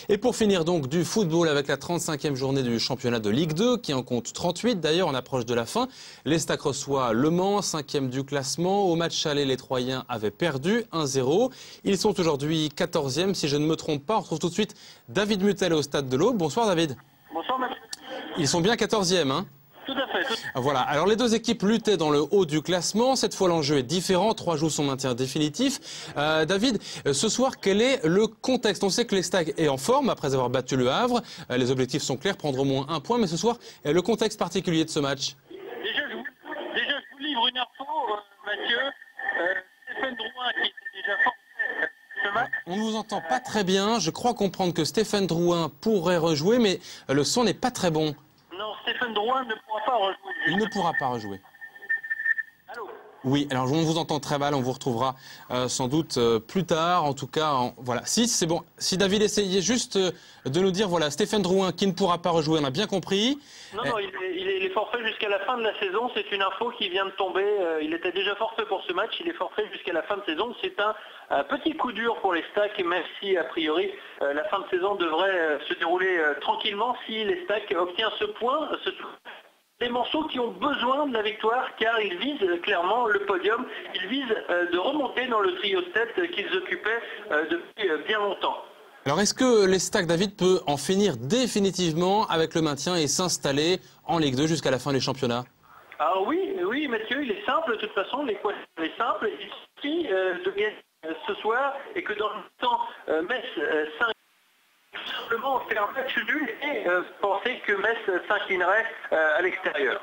Et pour finir donc du football avec la 35e journée du championnat de Ligue 2 qui en compte 38. D'ailleurs, on approche de la fin. L'Estac reçoit Le Mans, 5e du classement. Au match aller, les Troyens avaient perdu 1-0. Ils sont aujourd'hui 14e si je ne me trompe pas. On retrouve tout de suite David Mutel au stade de l'Aube. Bonsoir David. Bonsoir monsieur. Ils sont bien 14e, hein? Tout à fait. Voilà, alors les deux équipes luttaient dans le haut du classement. Cette fois, l'enjeu est différent. 3 jouent son maintien définitif. David, ce soir, quel est le contexte? On sait que l'Estac est en forme après avoir battu Le Havre. Les objectifs sont clairs, prendre au moins un point. Mais ce soir, le contexte particulier de ce match? Déjà, je vous livre une info, Mathieu. Stéphane Drouin, qui était déjà forfait ce match. On ne vous entend pas très bien. Je crois comprendre que Stéphane Drouin pourrait rejouer, mais le son n'est pas très bon. Non, Stéphane Drouin ne pourra pas rejouer. Il ne pourra pas rejouer. Allô? Oui, alors on vous entend très mal, on vous retrouvera sans doute plus tard, en tout cas, voilà. Si, c'est bon, si David essayait juste de nous dire, voilà, Stéphane Drouin qui ne pourra pas rejouer, on a bien compris. Non, il est forfait jusqu'à la fin de la saison, c'est une info qui vient de tomber, il était déjà forfait pour ce match, il est forfait jusqu'à la fin de saison, c'est un petit coup dur pour les Stacks, même si a priori la fin de saison devrait se dérouler tranquillement si les Stacks obtient ce point, des morceaux qui ont besoin de la victoire car ils visent clairement le podium, ils visent de remonter dans le trio de tête qu'ils occupaient depuis bien longtemps. Alors est-ce que l'Estac, David, peut en finir définitivement avec le maintien et s'installer en Ligue 2 jusqu'à la fin du championnat? Alors oui Mathieu, il est simple de toute façon, l'équation est simple, il suffit de gagner ce soir et que dans le temps Metz simplement faire un match nul et penser que Metz s'inclinerait à l'extérieur.